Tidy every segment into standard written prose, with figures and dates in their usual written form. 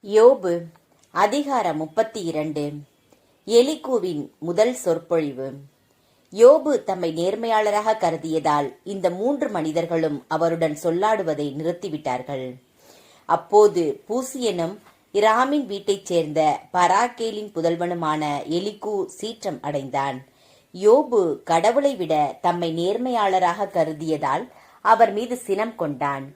யோபு அதிகாரம் 32. எலிகூவின் முதல் சொற்பொழிவு. யோபு தம்மை நேர்மையாளராக கருதியதால் இந்த 3 மனிதர்களும் அவருடன் சொல்லாடுவதை நிறுத்திவிட்டார்கள். அப்போது பூசியனும் இராமின் வீட்டைச் சேர்ந்த பராக்கேலின் புதல்வனுமான எலிகூ சீற்றம் அடைந்தான். யோபு கடவுளை விட தம்மை நேர்மையாளராக கருதியதால் அவர் மீது சினம் கொண்டான்.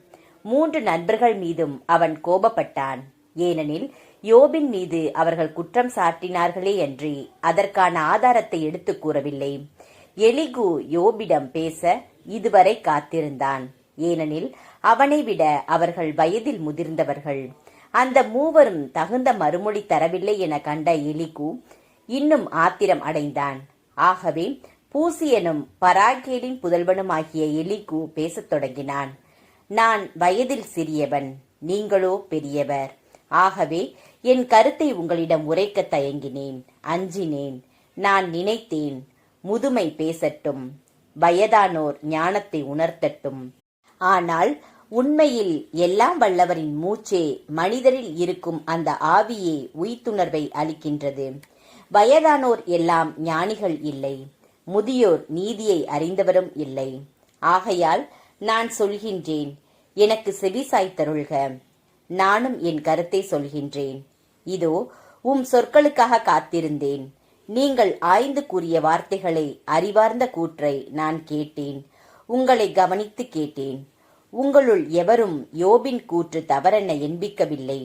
3 நண்பர்கள் மீதும் அவன் கோபப்பட்டான். ஏனெனில் யோபின் மீது அவர்கள் குற்றம் சாட்டினார்களே அன்றி அதற்கான ஆதாரத்தை எடுத்து கூறவில்லை. எலிகூ யோபிடம் பேச இதுவரை காத்திருந்தான். ஏனெனில் அவனை விட அவர்கள் வயதில் முதிர்ந்தவர்கள். அந்த 3வரும் தகுந்த மறுமொழி தரவில்லை என கண்ட எலிகூ இன்னும் ஆத்திரம் அடைந்தான். ஆகவே பூசியனும் பராக்கேலின் புதல்வனுமாகிய எலிகூ பேசத் தொடங்கினான். நான் வயதில் சிறியவன், நீங்களோ பெரியவர். ஆகவே என் கருத்தை உங்களிடம் உரைக்க தயங்கினேன், அஞ்சினேன். நான் நினைத்தேன், முதுமை பேசட்டும், வயதானோர் ஞானத்தை உணர்த்தட்டும். ஆனால் உண்மையில் எல்லாம் வல்லவரின் மூச்சே மனிதரில் இருக்கும் அந்த ஆவியே உய்த்துணர்வை அளிக்கின்றது. வயதானோர் எல்லாம் ஞானிகள் இல்லை, முதியோர் நீதியை அறிந்தவரும் இல்லை. ஆகையால் நான் சொல்கின்றேன், எனக்கு செவிசாய்த்தருள்க. நானும் என் கருத்தை சொல்கின்றேன். இதோ சொற்களுக்காக காத்திருந்தேன். நீங்கள் ஆய்ந்து கூறிய வார்த்தைகளை, அறிவார்ந்த கூற்றை நான் கேட்டேன். உங்களை கவனித்து கேட்டேன். உங்களுள் எவரும் யோபின் கூற்று தவறென எண்பிக்கவில்லை.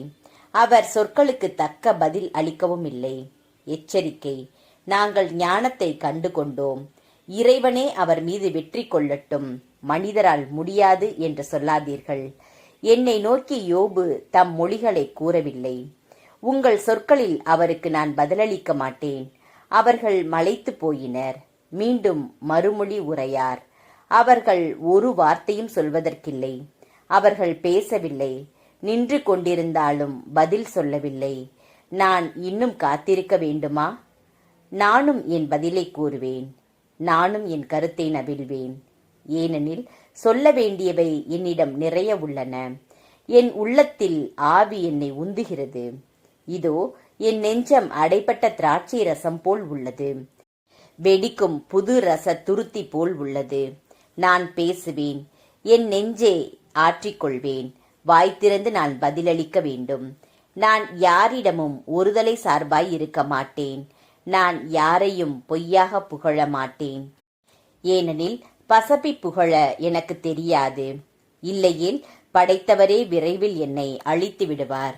அவர் சொற்களுக்கு தக்க பதில் அளிக்கவும் இல்லை. எச்சரிக்கை, நாங்கள் ஞானத்தை கண்டு கொண்டோம். இறைவனே அவர் மீது வெற்றி கொள்ளட்டும், மனிதரால் முடியாது என்று சொல்லாதீர்கள். என்னை நோக்கி யோபு தம் மொழிகளை கூறவில்லை. உங்கள் சொற்களில் அவருக்கு நான் பதிலளிக்க மாட்டேன். அவர்கள் மலைத்து போயினர், மீண்டும் மறுமொழி உரையார். அவர்கள் ஒரு வார்த்தையும் சொல்வதற்கில்லை. அவர்கள் பேசவில்லை, நின்று கொண்டிருந்தாலும் பதில் சொல்லவில்லை. நான் இன்னும் காத்திருக்க வேண்டுமா? நானும் என் பதிலை கூறுவேன், நானும் என் கருத்தை நவில்வேன். ஏனெனில் சொல்ல வேண்டியவை என்னிடம் நிறைய உள்ளன. என் உள்ளத்தில் ஆவி என்னை உந்துகிறது. இதோ என் நெஞ்சம் அடைப்பட்ட திராட்சை ரசம் போல் உள்ளது, வெடிக்கும் புது ரச துருத்தி போல் உள்ளது. நான் பேசுவேன், என் நெஞ்சே ஆற்றிக்கொள்வேன். வாய் திறந்து நான் பதிலளிக்க வேண்டும். நான் யாரிடமும் ஒருதலை சார்பாய் இருக்க மாட்டேன். நான் யாரையும் பொய்யாக புகழ மாட்டேன். ஏனெனில் பசப்பி புகழ எனக்கு தெரியாது. இல்லையேல் படைத்தவரே விரைவில் என்னை அழித்து விடுவார்.